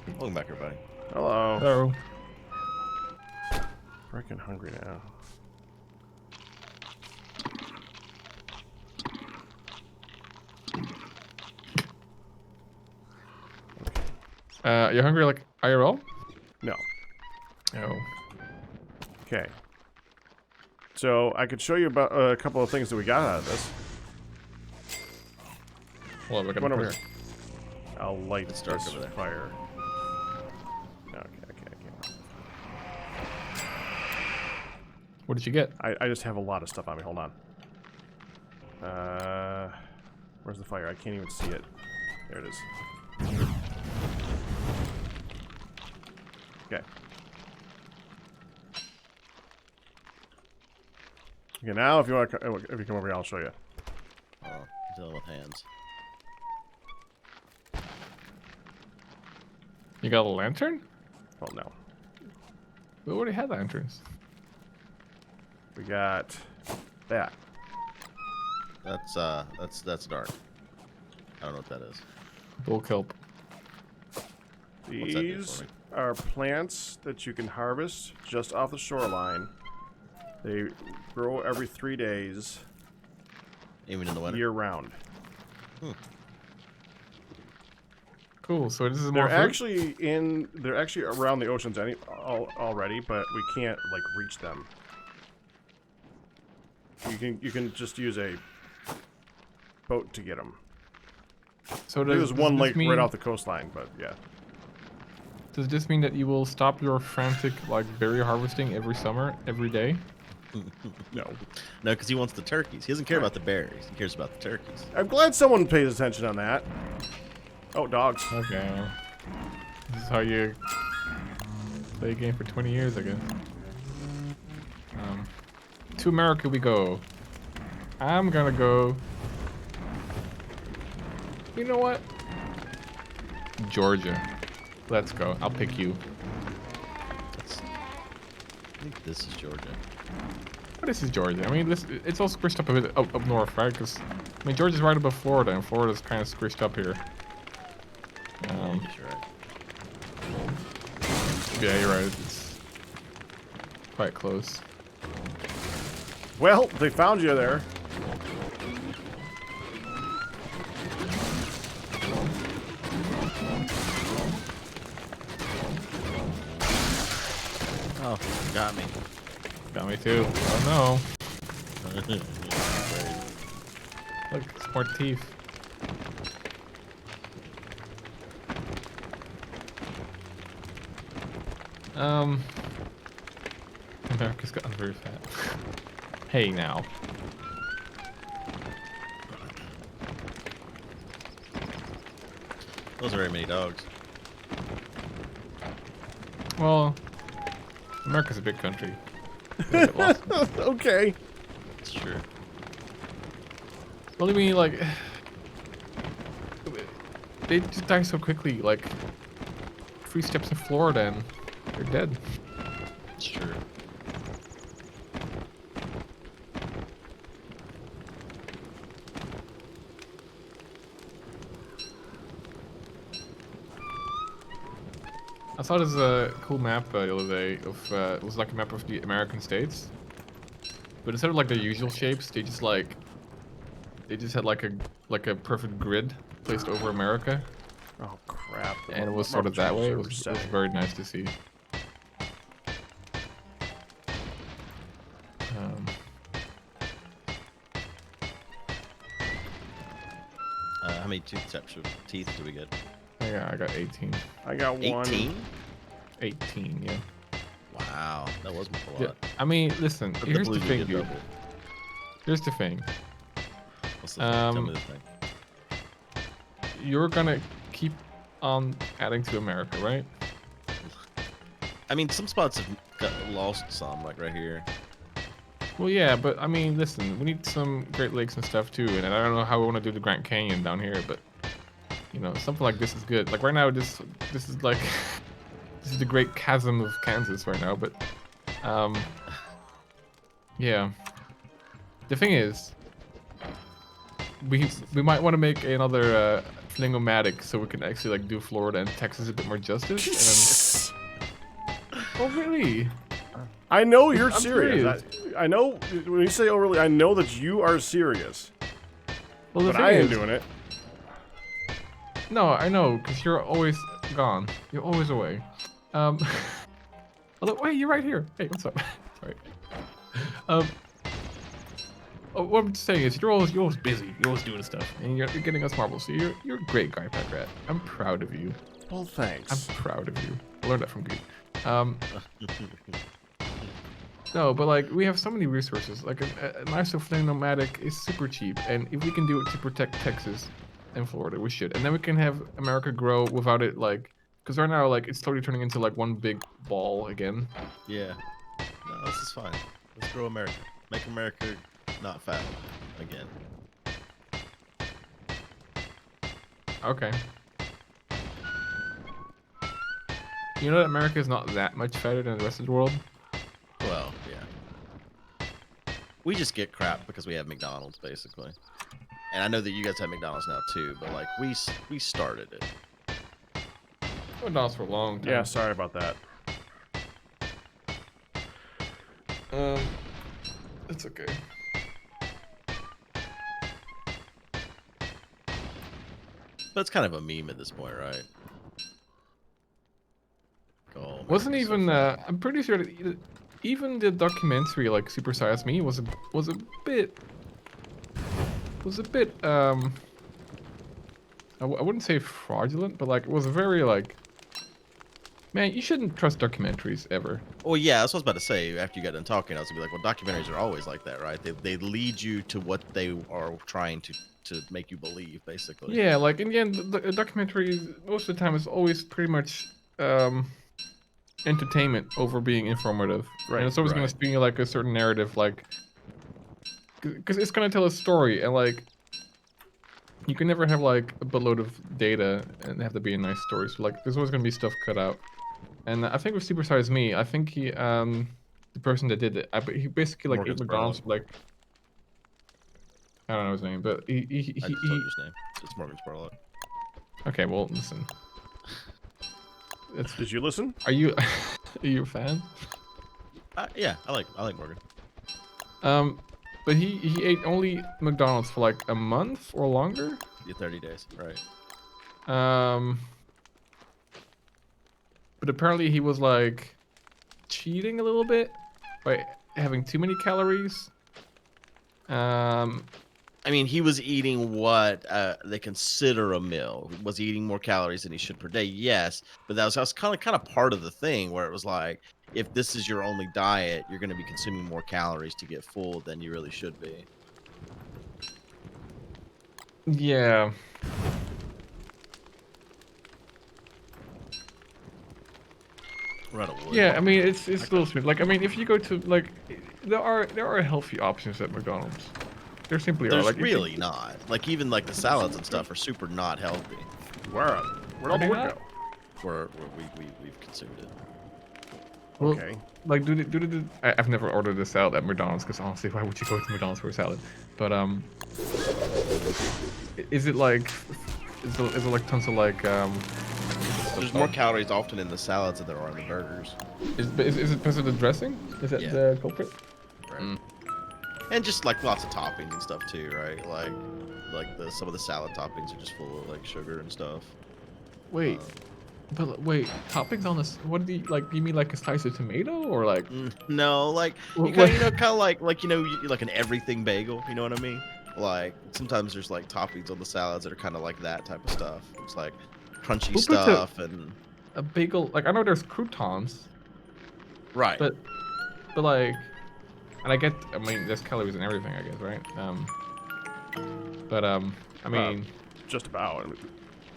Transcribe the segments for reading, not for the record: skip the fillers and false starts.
Welcome back, everybody. Hello. Hello. Freaking hungry now. You hungry like IRL? No. No. Okay. So I could show you about a couple of things that we got out of this. Well, we're Come on gonna over here. I'll light It's dark this over there. fire. Okay. What did you get? I just have a lot of stuff on me. Hold on. Where's the fire? I can't even see it. There it is. Okay. Okay, now if you want to, if you come over here, I'll show you. Oh, dealing with hands. You got a lantern? Well, no. We already had lanterns. We got that. That's dark. I don't know what that is. Bull kelp. What's that do These for me? are plants that you can harvest just off the shoreline. They grow every 3 days, Even in the winter? year round. Cool. So this is more They're fruit? they're actually around the oceans already, but we can't like reach them. You can just use a boat to get them. So There's one this lake mean, right off the coastline, but yeah. Does this mean that you will stop your frantic like berry harvesting every summer, every day? No. No, because he wants the turkeys. He doesn't care about the berries. He cares about the turkeys. I'm glad someone pays attention on that. Oh, dogs. Okay. This is how you play a game for 20 years, I guess. To America we go. I'm gonna go. You know what? Georgia. Let's go. I'll pick you. I think this is Georgia. But this is Georgia. I mean, it's all squished up a bit up north, right? Because I mean, Georgia's right above Florida, and Florida's kind of squished up here. Yeah, I guess you're right. Yeah, you're right. It's quite close. Well, they found you there. Oh, got me. Got me too. Oh no! Look, it's more teeth. America's gotten very fat. Hey now. Those are very many dogs. Well, America's a big country. We'll get lost. Okay. It's true. Well, I mean, like, they just die so quickly. Like, 3 steps in Florida and they're dead. It's true. I saw this cool map the other day of it was like a map of the American states, but instead of like the usual shapes, they just had like a perfect grid placed over America, Oh crap. and it was sort of that way. It was very nice to see. How many types of teeth do we get? I got 18. I got one. 18? 18, yeah. Wow, that wasn't a lot. Yeah. I mean, listen. But Here's the blues we thing, get dude. double. Here's the thing. What's the tell me the thing. You're gonna keep on adding to America, right? I mean, some spots have got lost some, like right here. Well, yeah, but I mean, listen, we need some Great Lakes and stuff too, and I don't know how we want to do the Grand Canyon down here, but you know, something like this is good. Like right now, this is like this is the Great Chasm of Kansas right now, but yeah. The thing is, we might want to make another flingomatic, so we can actually like do Florida and Texas a bit more justice. Oh really? I know you're I'm serious. I know when you say "oh really," I know that you are serious. Well, the But thing I ain't is, doing it. No, I know, because you're always gone. You're always away. Although, wait, you're right here. Hey, what's up? Sorry. What I'm saying is, you're always busy. You're always doing stuff, and you're getting us marbles. So you're a great guy, Pet Rat. I'm proud of you. Well, thanks. I'm proud of you. I learned that from Guude. No, but like we have so many resources. Like an isoflame nomadic is super cheap, and if we can do it to protect Texas and Florida, we should. And then we can have America grow without it, like, because right now like it's totally turning into like one big ball again. Yeah. No, this is fine. Let's grow America. Make America not fat again. Okay. You know that America is not that much fatter than the rest of the world. Well, yeah. We just get crap because we have McDonald's, basically. And I know that you guys have McDonald's now too, but like we started it. McDonald's for a long time. Yeah, sorry about that. It's okay. But it's kind of a meme at this point, right? Oh, Wasn't America's so even fat. I'm pretty sure that even the documentary like Super Size Me was a bit I wouldn't say fraudulent, but like it was very like, man, you shouldn't trust documentaries ever. Well, yeah, that's what I was about to say. After you got done talking, I was gonna be like, well, documentaries are always like that, right? They lead you to what they are trying to make you believe, basically. Yeah, like in the end, the documentary most of the time is always pretty much entertainment over being informative. Right, And it's always gonna right. spin you like a certain narrative, like, because it's gonna tell a story, and like, you can never have like a boatload of data and have to be a nice story. So like, there's always gonna be stuff cut out. And I think with Super Size Me, I think he, the person that did it, he basically like Morgan ate McDonald's Spurlock. like, I don't know his name, but I just told you his name. It's Morgan Spurlock. Okay, well, listen. Did you listen? Are you are you a fan? Yeah, I like Morgan. But he ate only McDonald's for like a month or longer. Yeah, 30 days, right? But apparently he was like cheating a little bit by having too many calories. I mean, he was eating what they consider a meal. Was he eating more calories than he should per day? Yes, but that was kind of part of the thing where it was like, if this is your only diet, you're going to be consuming more calories to get full than you really should be. Yeah. We're out of wood. Yeah, I mean it's a little smooth. Like I mean, if you go to like, there are healthy options at McDonald's. There simply are. There's Like really not. Like even like the salads and stuff are super not healthy. Where'd all the wood go? Where we've consumed it. Well, Okay. like I've never ordered a salad at McDonald's because honestly, why would you go to McDonald's for a salad? But is it like is it like tons of like There's more calories often in the salads than there are in the burgers. Is it because of the dressing? Is that Yeah. the culprit? Right. Mm. And just like lots of toppings and stuff too, right? Like some of the salad toppings are just full of like sugar and stuff. Wait, but wait, toppings on this? What do you like? Do you mean like a slice of tomato or like? No, like Wh- you what- kind of like like an everything bagel. You know what I mean? Like sometimes there's like toppings on the salads that are kind of like that type of stuff. It's like crunchy Who puts stuff and A bagel? Like I know there's croutons, right. but like, and I mean, there's calories and everything, I guess, right? I mean, Just about.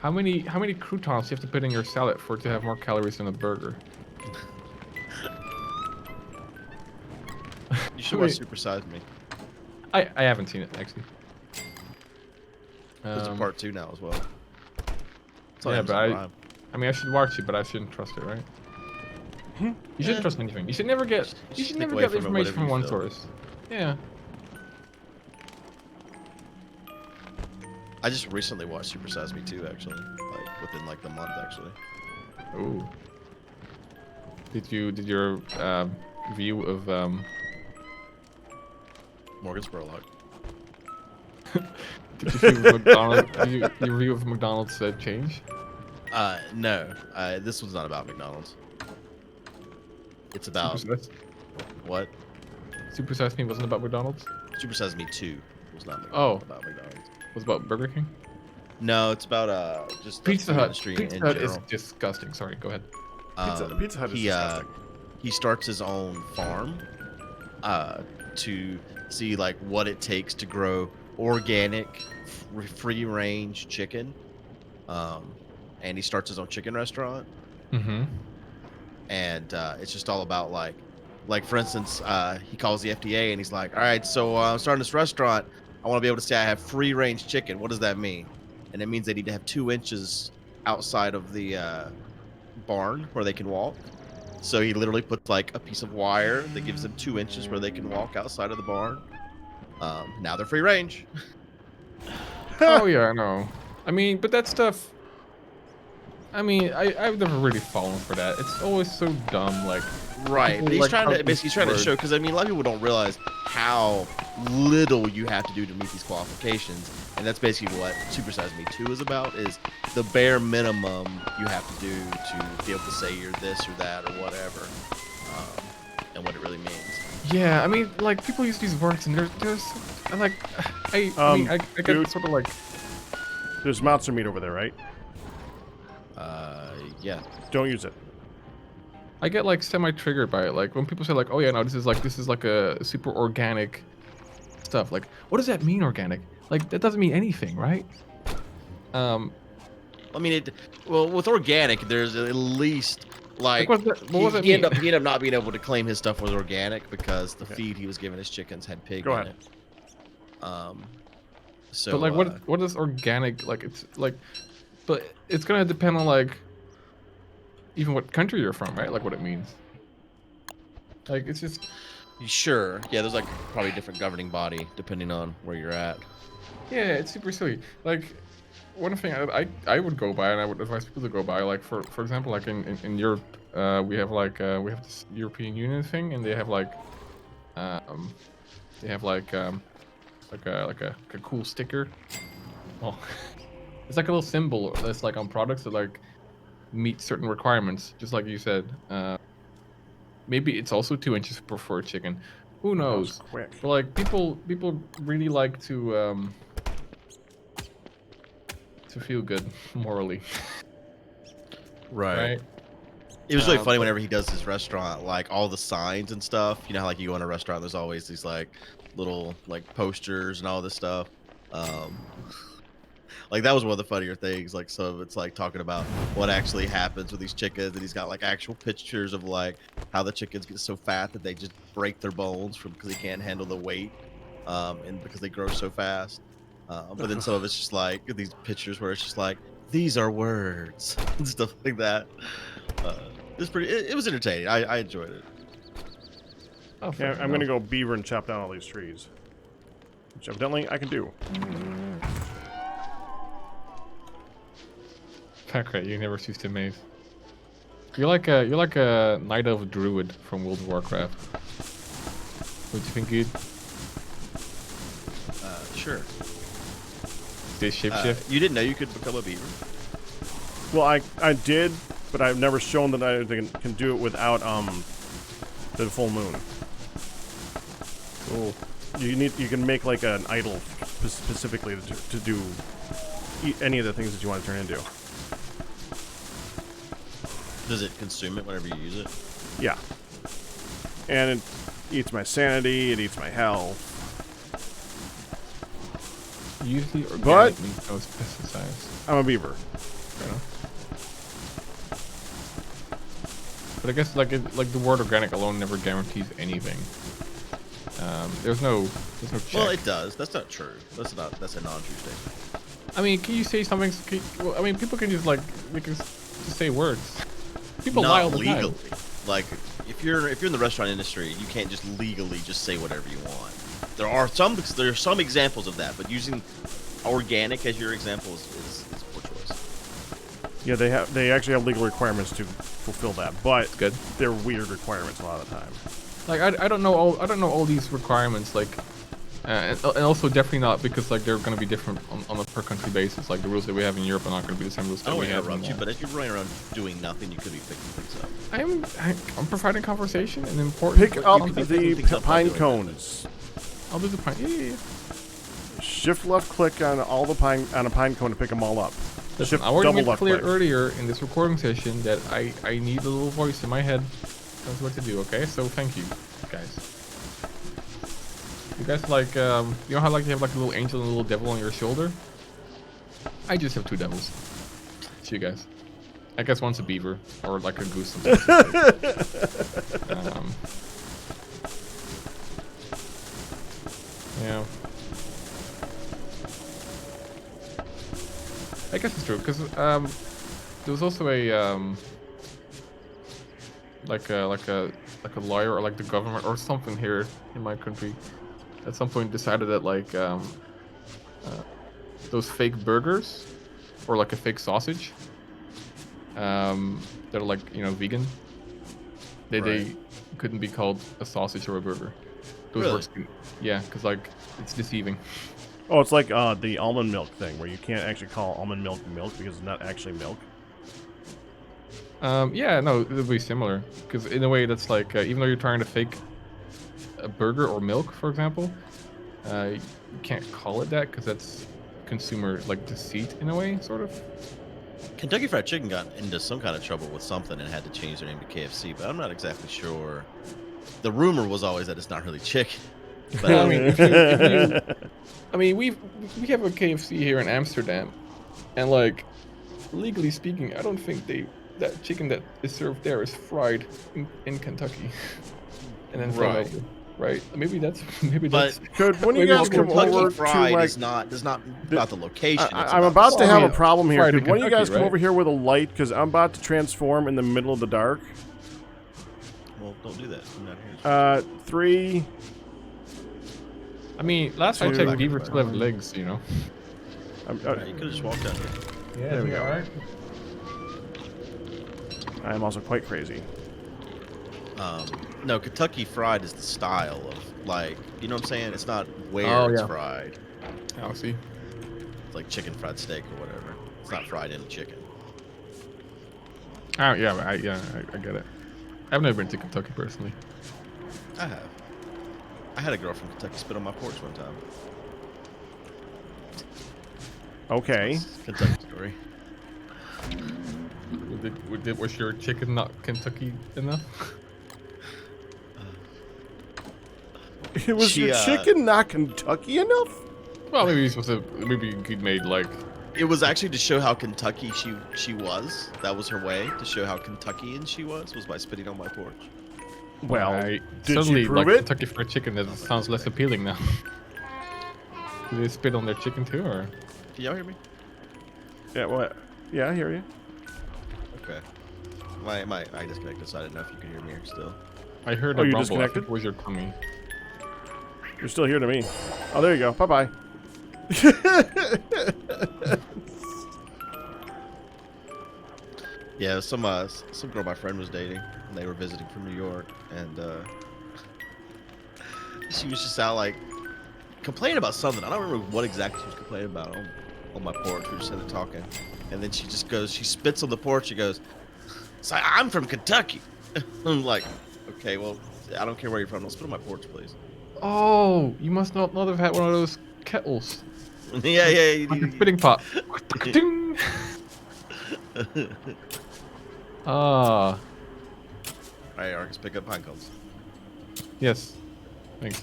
how many croutons do you have to put in your salad for it to have more calories than a burger? You should Wait. watch Super Size Me. I haven't seen it actually. There's a part 2 now as well. It's on Yeah, but Amazon Prime. I mean, I should watch it, but I shouldn't trust it, right? You shouldn't trust anything. You should never get. You should stick never away get from it, information whatever from you one feel. source. Yeah. I just recently watched Super Size Me 2, actually, like within like the month, actually. Ooh. Did your view of Morgan Spurlock. did you view of McDonald's your view of McDonald's change? No, this one's not about McDonald's. It's Super about Size what? Super Size Me wasn't about McDonald's. Super Size Me 2 was not Oh, about McDonald's. it was about Burger King. No, it's about just the Pizza food Hut. industry Pizza in Hut is general. disgusting. Sorry, go ahead. Pizza Hut is disgusting. He starts his own farm to see like what it takes to grow organic, free range chicken. And he starts his own chicken restaurant, Mm-hmm. and it's just all about like for instance, he calls the FDA and he's like, all right, so I'm starting this restaurant. I want to be able to say I have free range chicken. What does that mean? And it means they need to have 2 inches outside of the barn where they can walk. So he literally puts like a piece of wire that gives them 2 inches where they can walk outside of the barn. Now they're free range. Oh yeah, I know. I mean, but that stuff. I mean, I've never really fallen for that. It's always so dumb. Like, Right, people but he's like trying how to basically trying to word- show, because I mean a lot of people don't realize how little you have to do to meet these qualifications, and that's basically what Super Size Me 2 is about, is the bare minimum you have to do to be able to say you're this or that or whatever, and what it really means. Yeah, I mean, like people use these words, and there's like, I mean, I get dude. sort of like. There's monster meat over there, right? Yeah. Don't use it. I get like semi-triggered by it. Like when people say like, "Oh yeah, no, this is like a super organic stuff." Like, what does that mean, organic? Like that doesn't mean anything, right? I mean, well, with organic, there's at least like what does that he mean? ended up not being able to claim his stuff was organic because the feed he was giving his chickens had pig Go in ahead. it. So But like, what is organic? Like, it's like, but it's gonna depend on like, even what country you're from, right? Like what it means. Like it's just. Sure, yeah, there's like probably a different governing body depending on where you're at. Yeah, it's super silly. Like, one thing I would go by, and I would advise people to go by, like for example, like in Europe, we have this European Union thing, and they have like a cool sticker. Well, it's like a little symbol that's like on products that like meet certain requirements, just like you said. Maybe it's also 2 inches for a chicken. Who That was knows? quick. But like people really like to feel good morally, right? It was really funny But- whenever he does his restaurant, like all the signs and stuff. You know how like you go in a restaurant, there's always these like little like posters and all this stuff. Like that was one of the funnier things. Like some of it's like talking about what actually happens with these chickens, and he's got like actual pictures of like how the chickens get so fat that they just break their bones from because they can't handle the weight, and because they grow so fast. But then some of it's just like these pictures where it's just like these are words and stuff like that. It was pretty. It was entertaining. I enjoyed it. Oh, Okay, fair I'm gonna enough. go beaver and chop down all these trees, which evidently I can do. Okay, you never cease to amaze. You're like a Night Elf druid from World of Warcraft. What do you think, Guude? Sure. They shapeshift? You didn't know you could become a beaver? Well, I did, but I've never shown that I can do it without the full moon. Cool. You can make like an idol specifically to do any of the things that you want to turn into. Does it consume it whenever you use it? Yeah. And it eats my sanity, it eats my health. Usually organic But- means no pesticides. I'm a beaver. Fair enough. But I guess like the word organic alone never guarantees anything. There's no check. Well, it does. That's not true. That's a non-true statement. I mean, can you say something? Well, I mean, people can just they can just say words. People lie all Not the time. legally. Like if you're in the restaurant industry, you can't just legally just say whatever you want. There are some examples of that, but using organic as your example is a poor choice. Yeah, they actually have legal requirements to fulfill that, but Good. they're weird requirements a lot of the time. Like I don't know all these requirements, like, and also definitely not because like they're gonna be different on a per country basis. Like the rules that we have in Europe are not gonna be the same rules I that don't we want to have. interrupt you, but if you're running around doing nothing, you could be picking things up. I'm providing conversation and important. Pick up could be picking things the up while pine doing cones. I'll do the pine. Yeah. Shift left click on all the a pine cone to pick them all up. Listen, Shift I already double made it left clear click. earlier in this recording session that I need a little voice in my head. That's what to do. Okay, so thank you, guys. You guys like you know how like you have like a little angel and a little devil on your shoulder? I just have two devils. It's you guys. I guess one's a beaver or like a goose. Yeah. I guess it's true because there was also a like a lawyer or like the government or something here in my country at some point decided that like those fake burgers or like a fake sausage that are like, you know, vegan, they couldn't be called a sausage or a burger. Those Really? words yeah, because like it's deceiving. Oh, it's like the almond milk thing where you can't actually call almond milk because it's not actually milk. Yeah, no, it'll be similar because in a way that's like even though you're trying to fake a burger or milk, for example, you can't call it that because that's consumer like deceit in a way, sort of. Kentucky Fried Chicken got into some kind of trouble with something and had to change their name to KFC, but I'm not exactly sure. The rumor was always that it's not really chicken. But I mean, I mean, we have a KFC here in Amsterdam, and like legally speaking, I don't think that chicken that is served there is fried in Kentucky, and then Right. fried over, right? Maybe that's But Could when you Maybe guys come Kentucky over Fried to like is not about the location. It's I'm the about to Well, I have mean, a problem here. fried in Could one of you guys Kentucky, come right? over here with a light because I'm about to transform in the middle of the dark. Well, don't do that. I'm not here. 3. I mean, last I Two. checked, beavers still have legs, you know. Right, you could have just walked out here. Yeah, There we go. Alright. I am also quite crazy. No, Kentucky Fried is the style of, like, you know what I'm saying? It's not where Oh, it's yeah. fried. I'll see. It's like chicken fried steak or whatever. It's not fried in chicken. Oh yeah, I get it. I've never been to Kentucky personally. I have. I had a girl from Kentucky spit on my porch one time. Okay. Kentucky story. Was your chicken not Kentucky enough? Was She, your chicken not Kentucky enough? Well, maybe he's supposed to. Maybe you made like. It was actually to show how Kentucky she was. That was her way to show how Kentuckian she was by spitting on my porch. Well, I did suddenly you prove like it? Kentucky Fried Chicken. That sounds less appealing now. Do they spit on their chicken too, or? Can y'all hear me? Yeah, what? Yeah, I hear you. Okay. I disconnected, so I didn't know if you could hear me still. I heard Oh, a you rumble. I disconnected? think it was your tummy. You're still here to me. Oh, there you go. Bye-bye. Yeah, some girl my friend was dating, and they were visiting from New York, and she was just out like complaining about something. I don't remember what exactly she was complaining about on my porch. We were just sitting there talking, and then she just goes, she spits on the porch. She goes, "So I'm from Kentucky." I'm like, okay, well, I don't care where you're from. Don't spit on my porch, please. Oh, you must not have had one of those kettles. Yeah. Like a spitting pot. Ding. Ah, All right, Arkas, pick up pine cones. yes. Thanks.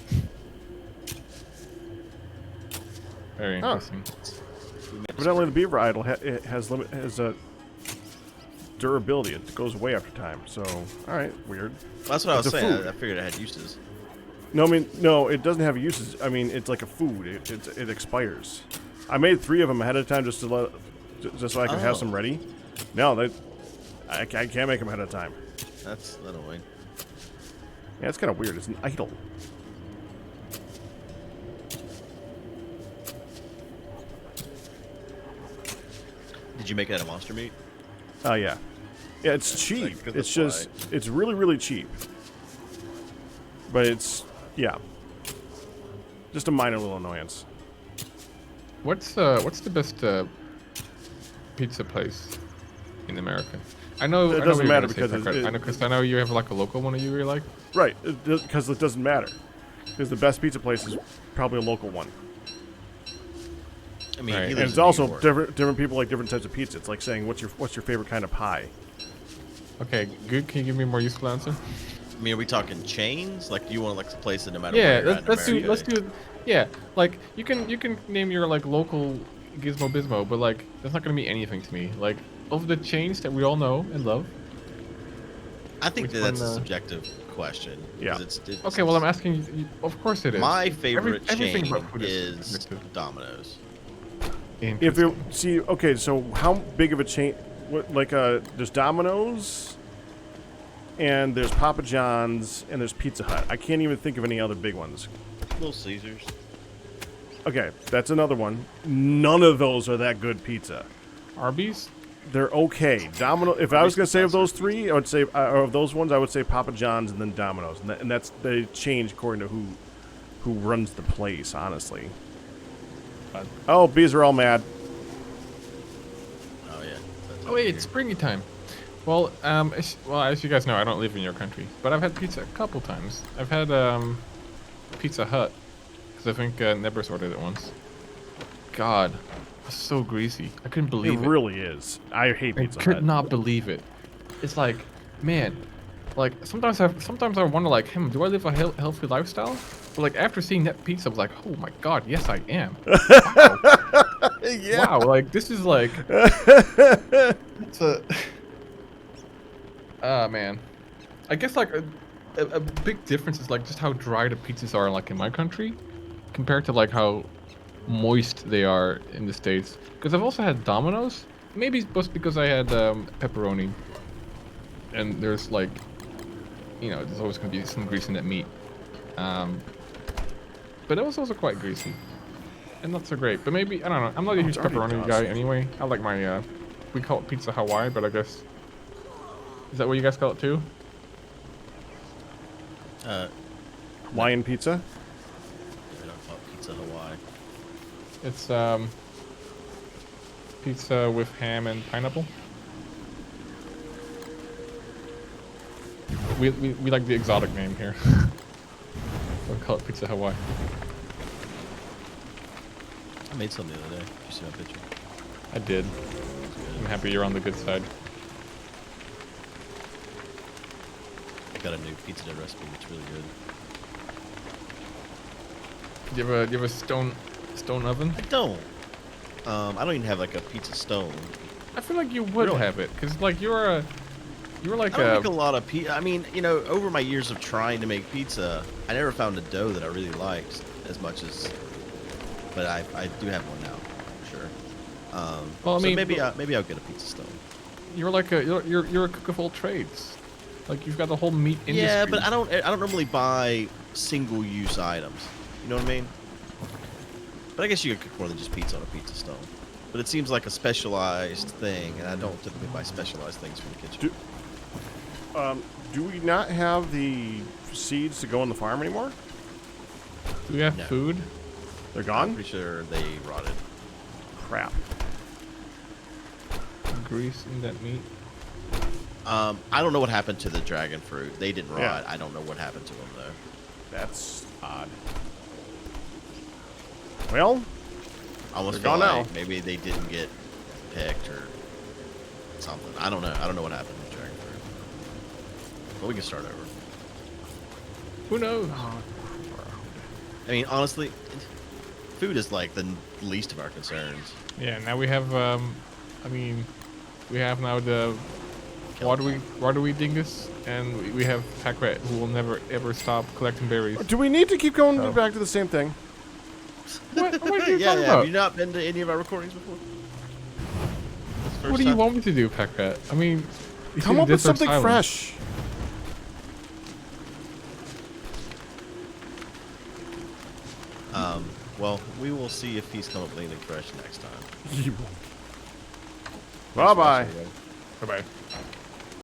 Very Oh. interesting. Evidently, the beaver idol it has a durability. It goes away after time. So, all right, weird. That's what I was It's a saying. food. I figured it had uses. No, I mean, no, it doesn't have uses. I mean, it's like a food. It expires. I made 3 of them ahead of time just so I could have some ready. No, I can't make them ahead of time. That's annoying. Yeah, it's kind of weird. It's an idol. Did you make it out of monster meat? Oh yeah. Yeah, it's cheap. It's just it's really really cheap. But it's yeah. Just a minor little annoyance. What's the best pizza place in America? I know It I know doesn't what you're matter gonna say, because Tucker. I know because I know you have like a local one that you really like. Right, because it doesn't matter. Because the best pizza place is probably a local one. I mean, Right. he And lives it's in New also York. different people like different types of pizza. It's like saying what's your favorite kind of pie? Okay, good. Can you give me a more useful answer? I mean, are we talking chains? Like, do you want to like place it no matter Yeah, where you're at in America? let's do. Yeah, like you can name your like local Gizmo Bismo, but like that's not gonna mean anything to me. Like of the chains that we all know and love. I think Which that that's a one, subjective question. Yeah. 'Cause it's Okay, well I'm asking you. Of course it is. my favorite Everything chain about food is subjective. Domino's. If it okay, so how big of a chain? What like there's Domino's, and there's Papa John's, and there's Pizza Hut. I can't even think of any other big ones. Little Caesars. Okay, that's another one. None of those are that good pizza. Arby's. They're okay. Domino. If I was gonna say of those three, I would say or of those ones, I would say Papa John's and then Domino's, and that's they change according to who runs the place. Honestly. Oh, bees are all mad. Oh yeah. That's Oh wait, it's springy time. Well, as you guys know, I don't live in your country, but I've had pizza a couple times. I've had Pizza Hut because I think Nebers ordered it once. God, it's so greasy. I couldn't believe it. It really is. I hate I Pizza could Hut. not believe it. It's like, man, like sometimes I wonder like, do I live a healthy lifestyle? But like after seeing that pizza, I was like, oh my God, yes I am. Wow. Yeah. Wow, like this is like, it's a. Ah man, I guess like a big difference is like just how dry the pizzas are like in my country, compared to like how moist they are in the States. Because I've also had Domino's. Maybe it's just because I had pepperoni, and there's like, there's always gonna be some grease in that meat. But it was also quite greasy, and not so great. But maybe I don't know. I'm not a huge pepperoni guy anyway. I like my we call it pizza Hawaii, but I guess is that what you guys call it too? Hawaiian pizza. We don't call it Pizza Hawaii. It's pizza with ham and pineapple. We like the exotic name here. We'll call it Pizza Hawaii. I made some the other day. Did you see my picture? I did. I'm happy you're on the good side. I got a new pizza dough recipe that's really good. Do you have a stone oven? I don't. I don't even have like a pizza stone. I feel like you would Really? have it, cause like you were like I don't make a lot of pizza. I mean, over my years of trying to make pizza, I never found a dough that I really liked as much as. But I do have one now, for sure. Well, I so mean, maybe I'll get a pizza stone. you're like you're a cook of all trades. Like you've got the whole meat industry. Yeah, but I don't normally buy single use items. You know what I mean? But I guess you could cook more than just pizza on a pizza stone. But it seems like a specialized thing, and I don't typically buy specialized things from the kitchen. Do we not have the seeds to go on the farm anymore? Do we have No. food? They're I'm gone? pretty sure they rotted. Crap. Grease in that meat. I don't know what happened to the dragon fruit. They didn't rot. Yeah. I don't know what happened to them though. That's odd. Well, I almost They're feel gone like now. maybe they didn't get picked or something. I don't know. I don't know what happened with dragon fruit. But we can start over. Who knows? I mean, honestly, food is like the least of our concerns. Yeah. Now we have. I mean, we have now the watery dingus, and we have Pack Rat, who will never ever stop collecting berries. do we need to keep going Oh. back to the same thing? What are you yeah, talking yeah. about? Have you not been to any of our recordings before? What do you want me to do, Pack Rat? I mean, you Come see up with this or something silence. fresh. Well, we will see if he's come up with anything fresh next time. Bye bye. Bye bye.